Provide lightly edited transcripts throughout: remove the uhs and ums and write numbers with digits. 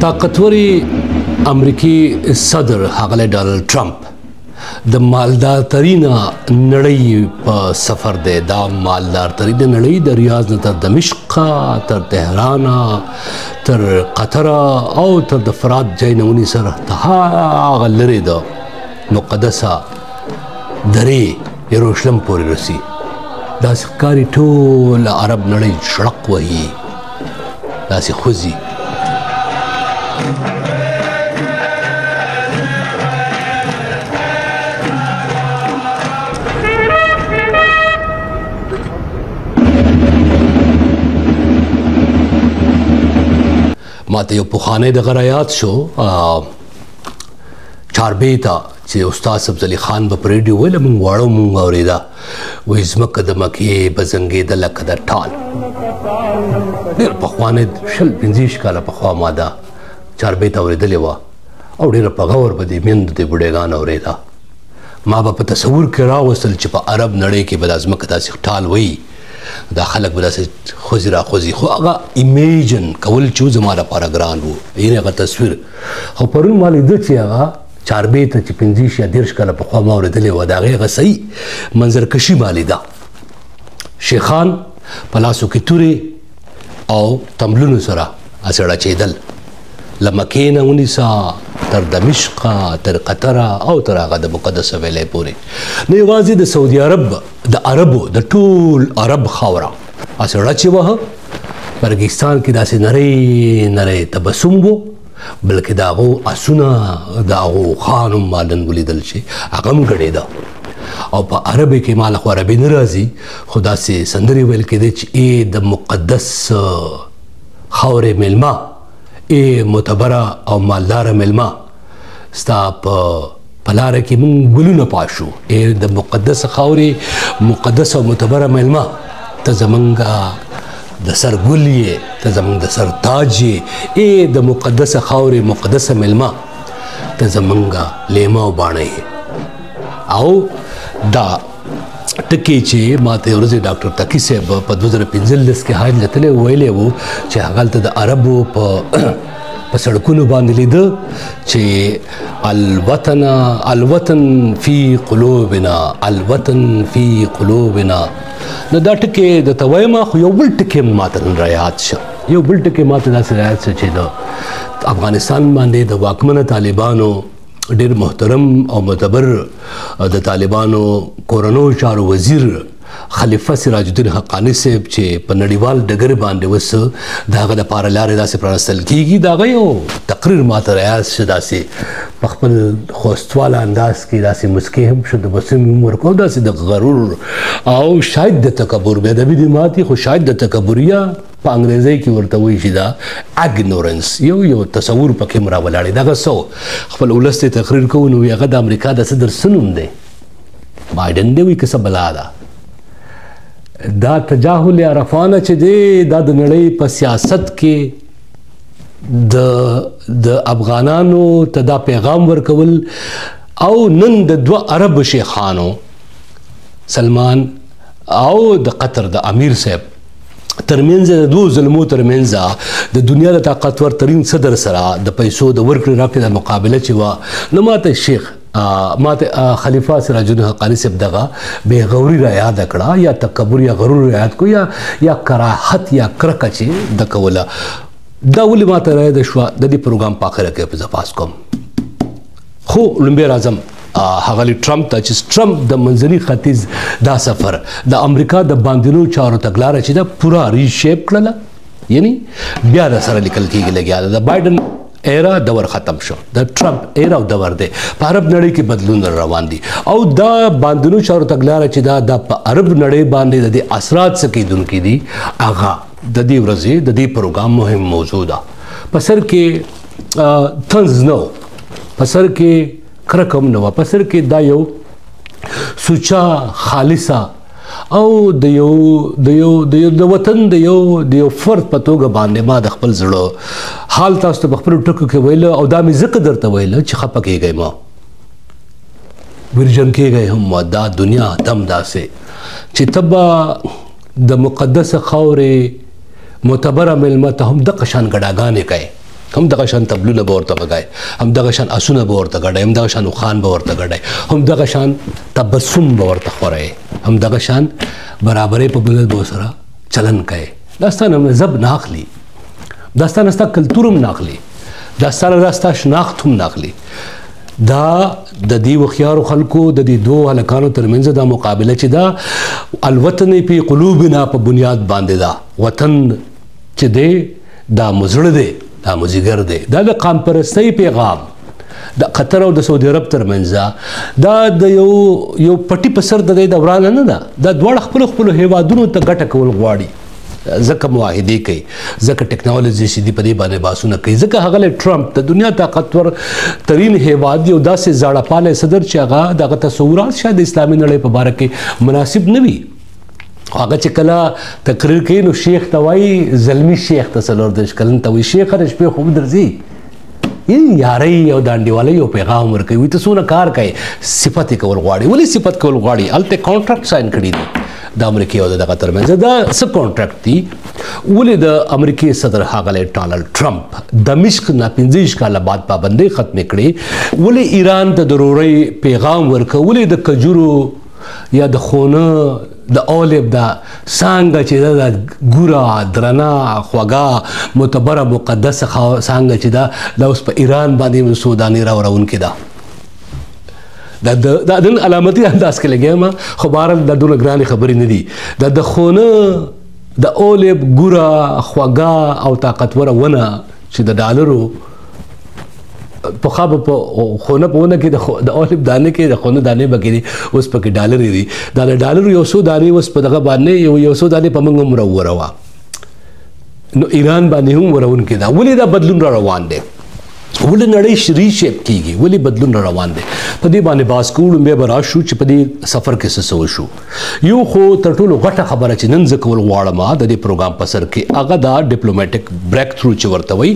طاقتوري امریکي صدر ښاغلی ډانلډ ټرمپ د مالدارترینه نړۍ په سفر دی. دا مالدارترینه نړۍ د ریاض نه تر دمشق تر تهران تر قطر او تر د فرات ځای نه ونیسه هغه لرې د مقدسه درې یروشلم پورې رسي. داسې ښکاري ټوله عرب نړۍ شړق وهي، داسې خوځي. ما ته یو پخوانی دغه رایاد شو چاربیته چې استاد سبزعلي خان به په ریډیو ویله مونږ واړه مونږ اورېده وایي ځمکه د مکې به زنګېده لکه د ټال. ډېر پخوانی 25 کاله پخوا ما دا چاربیته اورېدلې وه او ډېره په غور به دې میندو دې بوډېګان اورېده. ما به په تصور کې راوستل چې په عرب نړۍ کې به دا ځمکه داسې ټال وایي، دا خلک به داسې خوځي را خوځي، خو هغه ایمیجن کول چې زما لپاره ګران و، یعنې هغه تصویر. خو پرون ما لیده چې هغه چاربیته چې 25 یا 30 کاله پخوا ما اورېدلې وه د هغې هغه صحیح منظرکشي ما لیده. شیخان په لاسو کې تورې او تمبلونو سره هسې ړچېدل، له مکې نه ونیسه تر دمشق تر قطر او تر هغه د مقدسه ویلې پورې. نه یوازې د سعودي عرب د عربو د ټول عرب خاوره هسې ړچې وهه. پرګستان کې داسې نری نری تبسم و، بلکې د هغو اسونه د هغو خان هم ما نن ولیدل چې هغه هم ګډېده. او په عربي کې ما له خو عربي نه راځي، خو داسې سندرې ویل کېدی چې ای د مقدس خاورې میلمه، ای معتبره او مالداره میلمه، ستا په لاره کې مونږ ګلونه پاشو، ای د مقدس خاورې مقدس او معتبره میلمه، ته زمونږ د سر ګل یې، ته زمونږ د سر تاج یې، ای د مقدسه خاورې مقدسه میلمه، ته زمونږ لیمه او باڼه یې. او دا ټکي چې ما ته یو ورځ ډاکټر تقي صاحب په 2015 کې حاج لتلی ویلی و چې هغلته د عربو په سړکونو باندې لیده چې الوطن فی قلوبنا، الوطن فی قلوبنا. نو دا ټکي درته وایم، خو یو بل ټکي ما ته نن رایاد شه، یو بل ټکي ما ته داسې رایاد شه چې د افغانستان باندې د واکمنه طالبانو ډېر محترم او معتبر د طالبانو کورنو چارو وزیر خلیفه سراج الدین حقانی صاحب چې په نړیوال ډګر باندې اوس د هغه دپاره لارې داسې پرانستل کېږي، د هغه یو تقریر ما ته رایاد شه، داسې په خپل خوستواله انداز کې داسې مسکې هم شه، د بسم هم ورکو، داسې د غرور او شاید د تکبر، بې ادبي دې ماتې، خو شاید د تکبر یا په انګریزۍ کې ورته وایي چې دا اګنورنس، یو تصور پکې هم راولاړی. دغه څه خپل ولس ته تقریر کوو نو هغه د امریکا د صدر څه نوم دی؟ بایډن دی وایي که څه بلا ده. دا تجاهل عرفانه چې دی دا د نړۍ په سیاست کې د افغانانو ته دا پیغام ورکول. او نن د 2 عرب شیخانو سلمان او د قطر د امیر صاحب ترمنځ د 2 ظلمو ترمنځ د دنیا د طاقتور ترین صدر سره د پیسو د ورکړې راکړې د مقابله چې وه، نو ماته شیخ ماته خلیفه سراج الدین حقانی صاحب دغه بې غوري را یاده کړه، یا تکبر یا غرور را یاد کړو، یا کراهت یا کرکه چې د کوله. دا ولې ماته را یاده شوه؟ د دې پروګرام په اخره کې زه پاس کوم. خو لومبی راځم ښاغلي ټرمپ ته چې ټرمپ د منځني ختیځ دا سفر د امریکا د باندنیو چارو تګلاره چې ده پوره ریشیپ کړله، یعنی بیا د سره لیکل کېږي لګیا ده. د بایډن ایرا دور ختم شو، د ټرمپ ایرا دور دی، په عرب نړۍ کې بدلون روان دي. او دا باندنیو چارو تګلاره چې دا په عرب نړۍ باندې د دې اثرات څه کېدونکي دي، هغه د دې ورځې د دې پروګرام مهم موضوع ده. په سر کې طنز نه و، په سر کې کرکه هم نه وه، په سر کې دا یو سوچه خالصه او د وطن د یو فرد په توګه باندې ما د خپل زړه حال تاسو ته په خپلو ټکو کې ویله، او دا مې ځکه درته ویله چې خفه کېږئ مه، ویرجن کېږئ هم مه. دا دنیا دم داسې چې ته به د مقدسه خاورې معتبره میلمه ته هم دغه شان ګډاګانې کوې، هم دغه شان تبلونه به ورته غږای، هم دغه شان اسونه به ورته ګډای، هم دغه شان اوښان به ورته ګډای، هم دغه شان تبسم به ورته خورئ، هم دغه شان برابرۍ په بل به سره چلن کوي. دا ستا نه مذهب نه اخلي، دا ستا نه ستا کلتور هم نه اخلي، دا ستا نه ستا شناخت هم نه اخلي. دا د دې وخیارو خلکو د دې دوه هلکانو ترمنځ دا مقابله چې دا الوطن فی قلوبنا په بنیاد باندې دا وطن چې دی دا مزړه دی، دا مزیګر دی، دا د قام پرستۍ پیغام د قطر او د سعودي عرب ترمنځ دا د یو پټي په سر د دې دوران نه ده، دا دواړه خپل خپل هیوادونو ته ګټه کول غواړي، ځکه معاهدې کوي، ځکه ټیکنالوژي چې دی په دې باندې باسونه کوي، ځکه هغه ټرمپ د دنیا طاقتور ترین هیواد یو داسې زاړه پاله صدر چې هغه دغه تصورات شاید د اسلامي نړۍ په باره کې مناسب نه وي. هغه چې کله تقریر کوي نو شیخ ته وایي، زلمی شیخ ته 40 کلن ته وایي شیخ هره شپې خوب درځي، یارۍ او دانډیوالۍ یو پیغام ورکوي، وایي ته څونه کار کوي، صفت یې کول غواړي. ولې صفت کول غواړي؟ هلته کانټراکټ ساین کړي دي د امریکې او دغه ترمنځ. دا څه کانټراکټ دي؟ ولې د امریکې صدر ښاغلی ډانلډ ټرمپ دمشق نه 15 کاله بعد پابندۍ ختمې کړې؟ ولې ایران ته د ډوډۍ پیغام ورکړ؟ ولې د کجورو یا د خونه د اولب دا څانګه چې دا ګوره درنه خوږه معتبره مقدسه څانګه چې دا اوس په ایران باندې سوداني راوړونکې ده. دا نن علامتي انداز کې لګیم، خو بهرحال دا دومره ګرانې خبرې نه دي. دا د خونه د اولب ګوره خوږه او طاقتوره ونه چې د ډالرو پخوا به په خونه په ونه کې د اولب دانې کې د خونه دانې به کېدي، اوس پکې ډالرې دي. دا د ډالرو 100 دانې اوس په دغه باندې 100 دانې په موږ هم راووره وه، نو ایران باندې هم ورونکې ده. ولې دا بدلون را روان دی؟ ولې نړۍ ریشیپ کیږي؟ ولې بدلون را روان دی؟ په دې باندې بحث کوو. لومبی به راشو چې په دې سفر کې څه وشو. یو خو تر ټولو غټه خبره چې نن زه کول غواړم د دې پروګرام په سر کې هغه دا ډیپلوماټیک بریک تھرو چې ورته وایي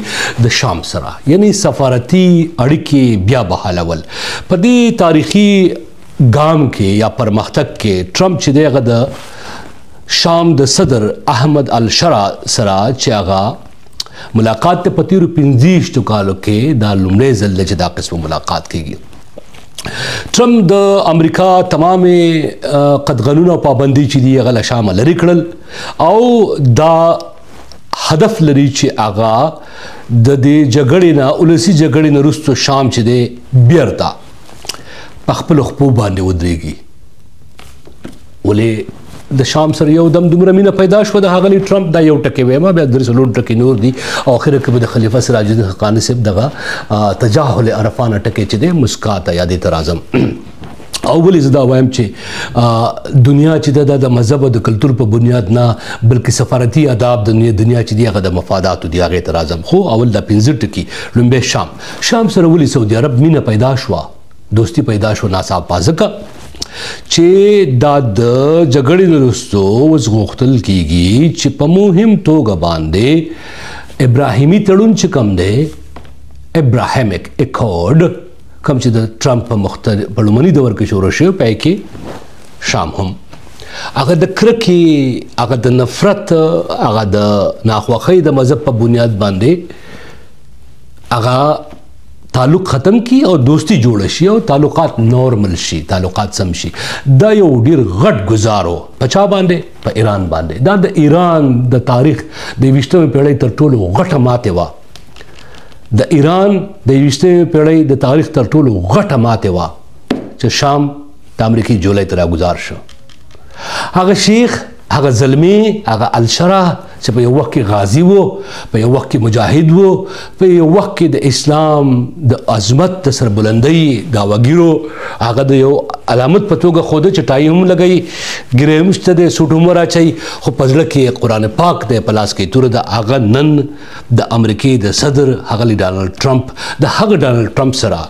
د شام سره، یعنی سفارتي اړیکې بیا بحالول. په دې تاریخي ګام کې یا پرمختګ کې ټرمپ چې دی هغه د شام د صدر احمد الشرا سره چې هغه ملاقات ته په تیرو 15 کالو کې دا لومړی ځل دی چې دا قسم ملاقات کیږي. ټرمپ د امریکا تمامې قدغنونه او پابندۍ چې دي هغه له شامه لرې کړل او دا هدف لري چې هغه د دې جګړې نه ولسي جګړې نه وروسته شام چې دی بیرته په خپلو خپو باندې ودرېږي. ولې د شام سره یو دم دومره مینه پیدا شوه د ښاغلي ټرمپ. دا یو ټکی ویمه، بیا 3 ټکي نور دي او اخر کې به د خلیفه سراج الدین حقاني صاحب دغه تجاهل عرفانه ټکی چې دی مسکا ته یادې تر اعظم. او ولې زه دا وایم چې دنیا چې ده د مذهب او د کلتور په بنیاد نه بلکې سفارتي آداب د دنیا چې دی هغه د مفاداتو دی هغې تر اعظم. خو اول دا 15 ټکي لومبی شام سره ولې سعودي عرب مینه پیدا شوه، دوستی پیدا شوه ناڅاپه، ځکه چې دا د جګړې نه وروسته اوس غوښتل کیږي چې په مهم توګه باندې ابراهیمي تړون چې کوم دی، ابراهیمک اکورډ کوم چې د ټرمپ په لومړني دور کې شروع شوی، پای کې شام هم هغه د کرکې، هغه د نفرت، هغه د ناخوښۍ د مذهب په بنیاد باندې هغه تعلق ختم کی او دوستی جوړ شي او تعلقات نورمل شي، تعلقات سم شي. دا یو ډیر غټ گزارو په چا باندې؟ په ایران باندې. دا د ایران د تاریخ د 20مې پیړۍ تر ټولو غټه ماتې وه. د ایران د 20مې پیړۍ د تاریخ تر ټولو غټه ماتې وه چې شام د امریکې جولۍ ته راګزار شو. هغه شیخ، هغه زلمی، هغه الشرا چې په یو وخت کې غازی وو، په یو وخت کې مجاهد وو، په یو وخت کې د اسلام د عظمت د سربلندۍ دعوګیرو، هغه د یو علامت په توګه خوده چې ټای هم لګوي، ګیرې هم شته دی، سوټ هم راچوي، خو په زړه کې قرآن پاک دی، په لاس کې توره ده. هغه نن د امریکې د صدر ښاغلي ډانلډ ټرمپ د هغه ډانلډ ټرمپ سره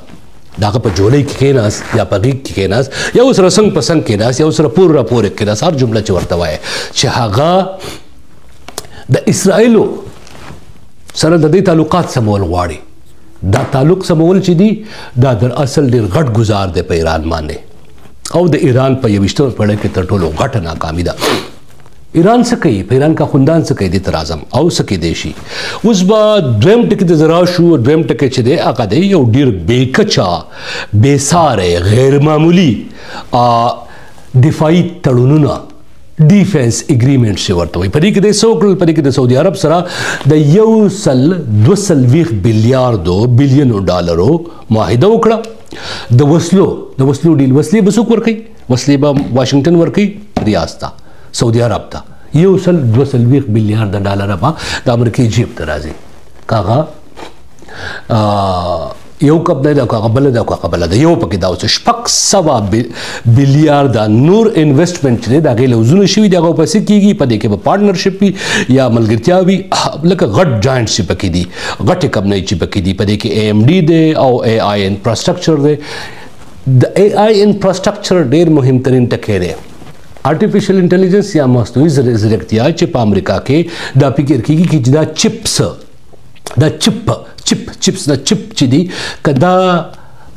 د هغه په جولۍ کې کېناست یا په غېږ کې کېناست یا ورسره څنګ په څنګ کېناست یا ورسره پور راپورې کېناست، هر جمله چې ورته وایي چې هغه د اسرائیلو سره د دې تعلقات سمول غواړي. دا تعلق سمول چې دي دا در اصل ډېر غټ ګزار دی په ایران باندې او د ایران په 21مې پیړۍ کې تر ټولو غټه ناکامي ده. ایران څه کوي په ایران کا خوندان څه کوي د تر اعظم او څه کې دی شي اوس به دویم ټکی د زرا شو دویم ټکی چې دی هغه دی یو ډیر بېکچا بېساره غیر معمولی دفاعي تړونونه ډیفنس اګریمنټ چې ورته وایي په دې کې د څه په دې کې د سعودي عرب سره د 1.2 بلین ډالرو معاهده وکړه د وسلو ډیل وسلې به څوک ورکوي وسلې به واشنګټن ورکوي ریاض ته سعودي عرب ته 1.2 بلین ډالر به د امریکای جیب ته راځي کاغه یو کپ دی دا کاغه بل دا کاغه بل دا یو پکې دا اوس 600 بلیارد نور انویسټمنټ دی دا غي لوزونه شوی دا په څه کیږي په دې کې په پارټنرشپ وي یا ملګرتیا وي لکه غټ جاینټ شي پکې دي غټ کمپنۍ چې پکې دي په دې کې AMD دی او AI انفراستراکچر دی د AI انفراستراکچر ډیر مهم ترین ټکی دی آرټیفیشل انټيليجنس یا مصنوعي ځیرکتیا چې په امریکا کې دا فکر کیږي چې دا چپس دا چپ چې دی کدا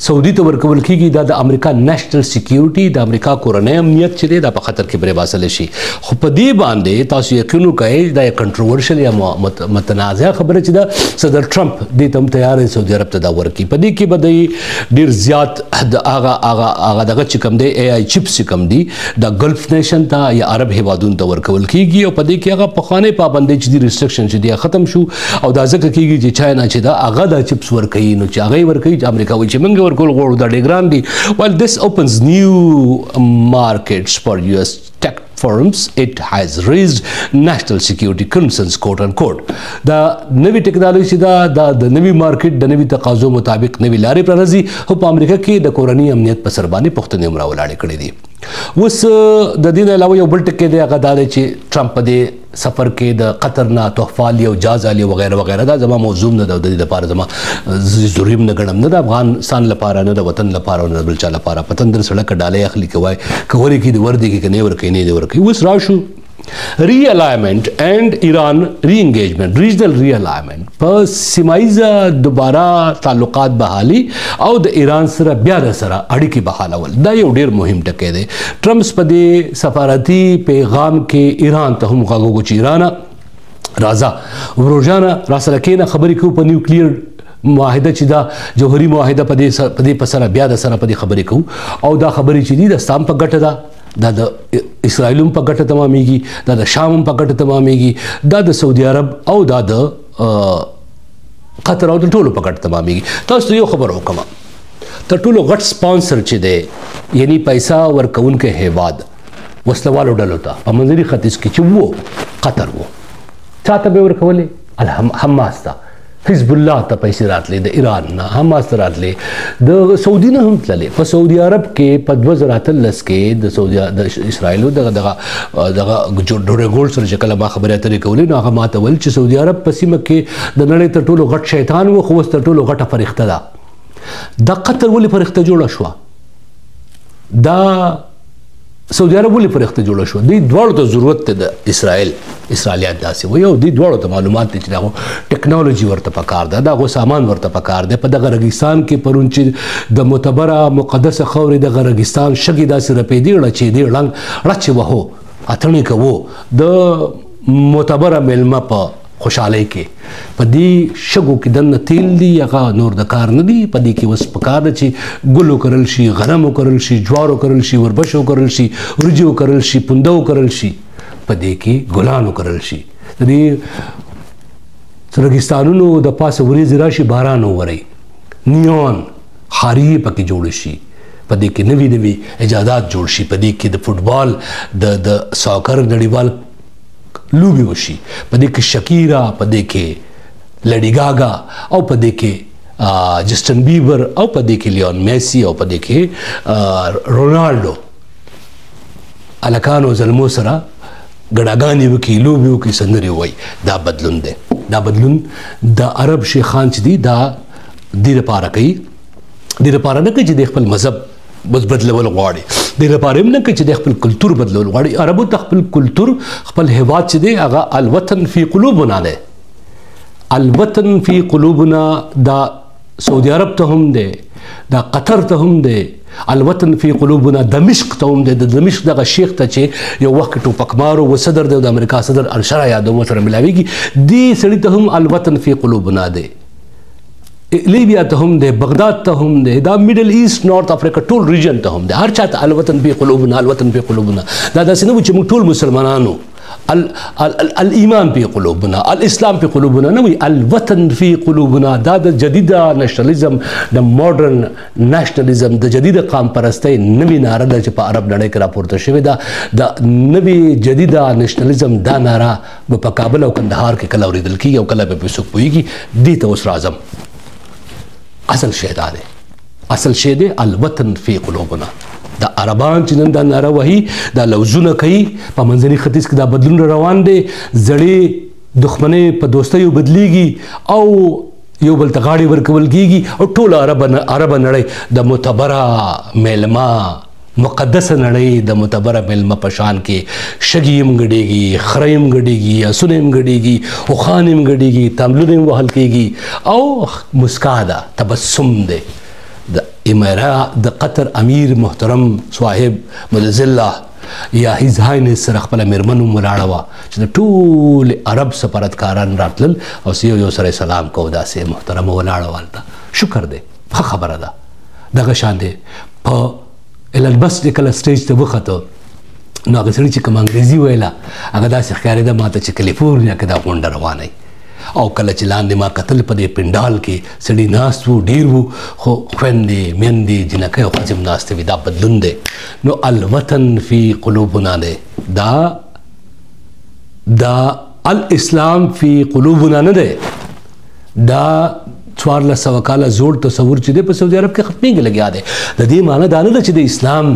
سعودي ته ورکول کیږي دا د امریکا نېشنل سکیورټي د امریکا کورنۍ امنیت چې دی دا په خطر کې بری باسل شي خو په دې باندې تاسو یقین وکړئ دا کنټروورشل یا متنازع خبره چې دا صدر ټرمپ دې تم تیار دی سعودي عرب ته دا ورکړي په دې کې به ډیر زیات د هغه دغه چې کوم دی AI چپس چې کوم دی د ګلف نیشن ته یا عرب هیوادونو ته ورکول کیږي او په دې کې هغه پخوانۍ پابندۍ چې دی ریسټریکشن چې دی ختم شو او دا ځکه کیږي چې چاینا چې دا هغه د چپس ورکوي نو چې هغه ورکوي چې امریکا وایي چې موږ ورکول غواړو دا ډېر ګران دي while this opens new markets for US tech firms it has raised national security concerns quote unquote دا نوی ټیکنالوژي دا د نوی مارکیټ د نوی تقاضو مطابق نوی لارې پرانیزي خو په امریکا کې د کورنۍ امنیت په سر باندې پوښتنې هم راولاړې کړې دي اوس د دې نه علاوه یو بل ټکی دی هغه دا دی چې ټرمپ په دې سفر کې د قطر نه تحفه او جاز علي وغیرہ وغیرہ دا زما موضوع نه د دې لپاره زما ضروري نه ګڼم نه د افغانستان لپاره نه د وطن لپاره نه بل چا لپاره پتندر سړک ډالې اخلي کوي کوري کې د وردی کې نه ور کوي نه ور کوي اوس راشو ری-الاینمنٹ اینڈ ایران ری انگیجمنٹ ریجنل ری-الاینمنٹ په سیمایزه دوباره تعلقات بحالي او د ایران سره بیا د سره اړیکې بحالول دا یو ډیر مهم ټکی دی ټرمپ په دې سفارتي پیغام کې ایران ته هم غوږ چې ایران راځه وروجانه را سره کېنه خبرې کوو په نیوکلیر معاهده چې دا جوهري معاهده په دې په سره بیا د سره په دې خبرې کوو او دا خبرې چې دي د اسلام په ګټه ده دا د اسرائیل په ګټه تمامېږي دا د شام په ګټه تمامېږي دا د سعودي عرب او دا د قطر او د ټولو په ګټه تمامېږي تاسو ته یو خبر وکړم تر ټولو غټ سپانسر چې دی یعنی پیسہ ورکوونکی هیواد وسلوالو ډلو ته په منځني ختیځ کې چې وو قطر وو چاته به ورکولې حماس ته حزب الله ته پیسې راتلې د ایران نه حماس ته راتلې د سعودي نه هم تللې په سعودي عرب کې په 2013 کې د اسرائیلو دغه ډوډۍ ګول سره چې کله ما خبرې اترې کولې نو هغه ماته ویل چې سعودي عرب په سیمه کې د نړۍ تر ټولو غټ شیطان و خو اوس تر ټولو غټه فرښته ده دا قطر ولې فرښته جوړه شوه دا سعودي عرب ولې فرښته جوړه شوه دوی دواړو ته ضرورت دی د اسرائیلیات داسې وایي او دوی دواړو ته معلومات دي چې دغه ټکنالوژي ورته پکار ده دغه سامان ورته پکار دی په دغه رګستان کې پرون چې د معتبره مقدسه خاورې دغه رګستان شګې داسې رپېدې ړچېدې ړنګ ړچې وهو اتڼې کوو د معتبره میلمه په خوشحالۍ کې په دې شګو کې دننه تیل دي هغه نور د کار نه دي په دې کې اوس پکار ده چې ګل وکرل شي غنم وکرل شي جوار وکرل شي وربشو وکرل شي وریجې وکرل شي پونده وکرل شي په دې کې ګلان وکرل شي د دې رګستانونو د پاسه وریځې راشي باران ووري نیون خاریې پکې جوړ شي په دې کې نوي نوي ایجادات جوړ شي په دې کې د فوټبال د ساکر نړیوال لوبي وشي په دې کې شکیرا په دې کې لډی ګاګا او په دې کې جسټن بیبر او په دې کې لیون میسی او په دې کې رونالډو الکانو زلمو سره ګډاګانې وکي لوبي وکي سندري وای دا بدلون دی دا بدلون د عرب شیخان چې دي دا د لپاره کوي د لپاره نه کوي چې د خپل مذهب بدلول غواړي د لپاره هم نه کوي چې د خپل کلتور بدلول غواړي عربو ته خپل کلتور خپل هیواد چې دی هغه الوطن فی قلوبنا دی الوطن فی قلوبنا دا سعودي عرب ته هم دی دا قطر ته هم دی الوطن فی قلوبنا دمشق ته هم دی د دمشق دغه شیخ ته چې یو وخت ټوپکمار و صدر دی د امریکا صدر الشرع یادوم سره ملاویږي دې سړي ته هم الوطن فی قلوبنا دی لیبیا ته هم دی بغداد ته هم دی دا میډل ایست نارت افریقا ټول ریجن ته هم دی هر چا ته الوطن فی قلوبنا الوطن فی قلوبنا دا داسې نه و چې موږ ټول مسلمانانو الایمان فی قلوبنا الاسلام فی قلوبنا نه وي الوطن فی قلوبنا دا د جدیده نشنلیزم د ماډرن نشنلیزم د جدیده قام پرستۍ نوې ناره ده چې په عرب نړۍ کې راپورته شوې ده د نوې جدیده نشنلیزم دا ناره به په کابل او کندهار کې کله اورېدل کېږي او کله به پرې څوک پوهېږي دې ته اوس راځم اصل شی دا دی اصل شی دی الوطن فی قلوبنا دا عربان چې نن دا ناره وهي دا لوزونه کوي په منځني ختیځ کې دا بدلون روان دی زړې دښمنۍ په دوستیو بدلیږي او یو بل ته غاړې ورکول کېږي او ټوله عربه نړۍ د معتبره میلمه مقدسه نړۍ د معتبره میلمه په شان کې شګي هم ګډېږي خره هم ګډېږي اسونه هم ګډېږي اوښان هم ګډېږي تاملونه هم وهل کېږي او مسکا ده تبسم دی د امارات د قطر امیر محترم صاحب مدظ الله یا هیز هاینس سره خپله میرمن هم ولاړه وه چې د ټول عرب سفارتکاران راتلل او یو سره سلام کو داسې محترمه ولاړه وه هلته شکر دی ښه خبره ده دغه شان دی په ایلن ماسک چې کله سټیج ته وخته نو هغه سړي چې کوم انګریزي ویله هغه داسې ښکارېده ما ته چې کلیفورنیا کې دا غونډه روانه او کله چې لاندې ما کتل په دې پنډال کې سړي ناست وو ډېر وو خو خویندې میندې جنکۍ او ښځې هم ناستې وي دا بدلون دی نو الوطن فی قلوبنا دی دا الاسلام فی قلوبنا نه دی دا 1400 کاله زوړ تصور چې دی په سعودي عرب کې ختمېږي لګیا دی د دې معنی دا نه ده چې د اسلام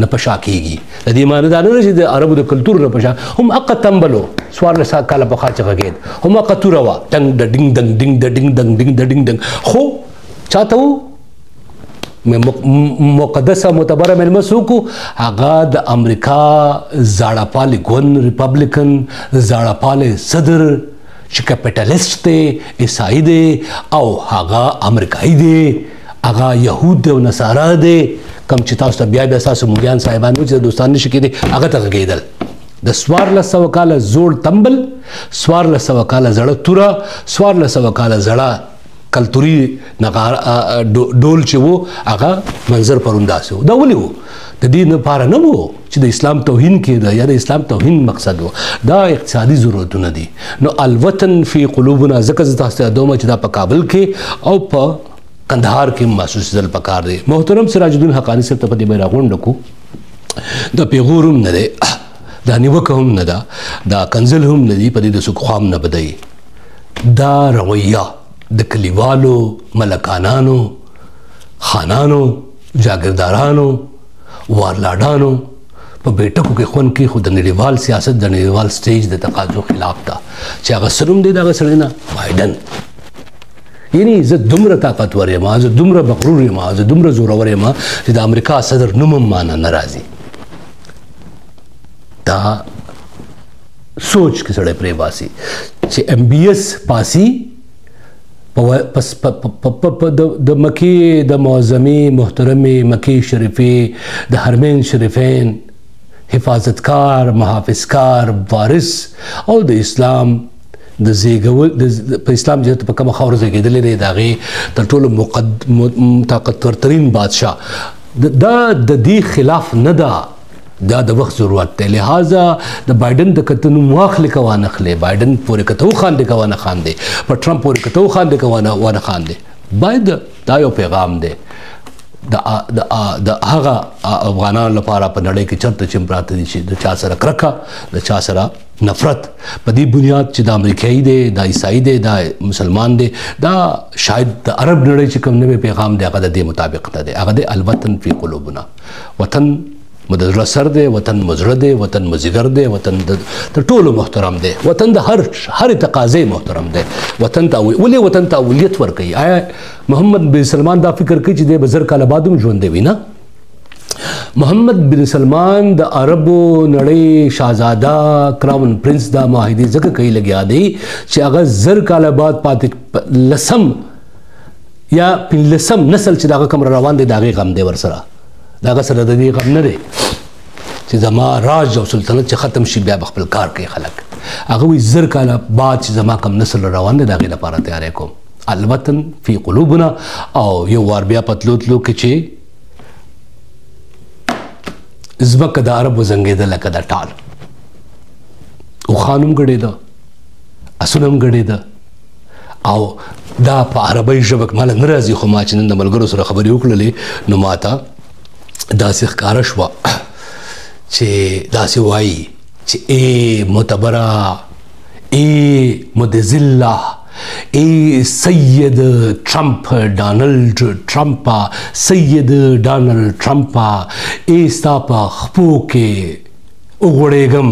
نه په شا کېږي د دې معنی دا نه ده چې د عربو د کلتور نه په شا هم حقه تمبلو 1400 کاله پخوا چې غږېد هم حقه توره وه ډنګ د ډینګ دنګ ډینګ د ډینګ دنګ ډینګ د ډینګ دنګ خو چاته وو مقدسه معتبره میلمه څوک وو هغه د امریکا زاړه ګوند ریپبلیکن زاړه صدر چې کپیټلیسټ دی عیسائی دی او هغه امریکایي دی هغه یهود دی او نصارا دی کم چې تاسو ته بیا ستاسو مولیان صاحبان چې د دوستان نشي کېدی هغه ته غږېدل د 1400 کاله زوړ تمبل 1400 کاله زړه توره 1400 کاله زړه کلتوري ډول چې وو هغه منظر پرون داسې وو دا ولې وو د دې لپاره نه وو چې د اسلام توهین کېده یا د اسلام توهین مقصد وو دا اقتصادي ضرورتونه دي نو الوطن فی قلوبنا ځکه زه تاسو ته یادوم چې دا په کابل کې او په کندهار کې محسوسېدل پکار دی محترم سراج الدین حقانی صاحب ته په دې باندې راغونډ کړو دا پیغور هم نه دی دا نیوکه هم نه ده دا کنزل هم نه دي په دې د څوک خوا هم نه بدوي دا رویه د کلیوالو ملکانانو خانانو جاګیردارانو وارلاډانو په بیټکو کې خوند کې خو د نړیوال سیاست د نړیوال سټیج د تقاضو خلاف ده چې هغه سروم دی دغه سړی نه بایډن یعنی زه دومره طاقتور یم زه دومره مغرور یم زه دومره زورور یم چې د امریکا صدر نوم هم مانه نه راځي دا سوچ کې سړی پرې باسي چې MBS پاسي د مکې د معظمې محترمې مکې شریفې د حرمین شریفین حفاظتکار محافظکار وارث او د اسلام د زیږول په اسلام چې په کومه خاوره زیږېدلی دی د هغې تر ټولو طاقتورترین بادشاه دا د دې خلاف نه ده دا د وخت ضرورت دی لہذا د بایډن د کته نوم واخلې که وانه خلې بایډن پورې کته وخاندې که وانه خاندې په ټرمپ پورې کته وخاندې که وانه خاندې باید دا یو پیغام دی د هغه افغانانو لپاره په نړۍ کې چېرته چې پراته دي چې د چا سره کرکه د چا سره نفرت په دې بنیاد چې د امریکایي دی د عیسائی دی د مسلمان دی دا شاید د عرب نړۍ چې کوم نوی پیغام دی هغه د دې مطابق نه دی هغه دی الوطن فی قلوبنا وطن مدزړه سر دی وطن مزړه دی وطن مزیګر دی وطن د ټولو محترم دی وطن د هر تقاضې محترم دی وطن ته ولې وطن ته اولیت ورکوي آیا محمد بن سلمان دا فکر کوي چې دی به زر کاله بعد هم ژوندی وي نه محمد بن سلمان د عربو نړۍ شاهزاده کراون پرنس دا معاهدې ځکه کوي لګیا دی چې هغه زر کاله بعد پاتې لسم یا 15 نسل چې دغه کوم روان دی د هغې غم دی ورسره دغه سره د دې غم نه دی چې زما راج او سلطنت چې ختم شي بیا به خپل کار کوي خلک هغه وایي زر کاله بعد چې زما کم نسل روان دی د هغې لپاره تیاری کوم الوطن فی قلوبنا او یو وار بیا په تلو تلو کې چې ځمکه د عربو زنګېده لکه د ټال اوښان هم ګډېده اسونه هم ګډېده او دا په عربۍ ژبه کې ماله نه راځي خو ما چې نن د ملګرو سره خبرې وکړلې نو ما ته داسې ښکاره شوه چې داسې وایي چې ای معتبره ای متذله ای سید ټرمپ ډانلډ ټرمپا سید ډانلډ ټرمپا ای ستا په خپو کې وغوړېږم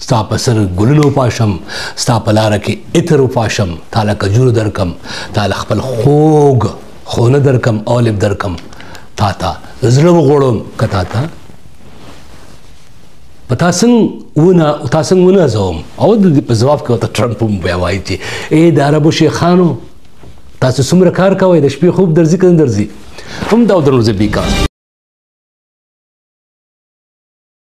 ستا په سر ګلونه وپاشم ستا په لاره کې عطر وپاشم تاله کجور درکم تاله خپل خوږ خونه درکم اولب درکم تا ته زړه وغوړم که تا ته په تا څنګه ونازوم او د دې په ځواب کې ورته ټرمپ هم بیا وایي چې ای د عربو شیخانو تاسو څومره کار کوئ د شپې خوب درځي که نه درځي هم دا ودرنو زه بیکار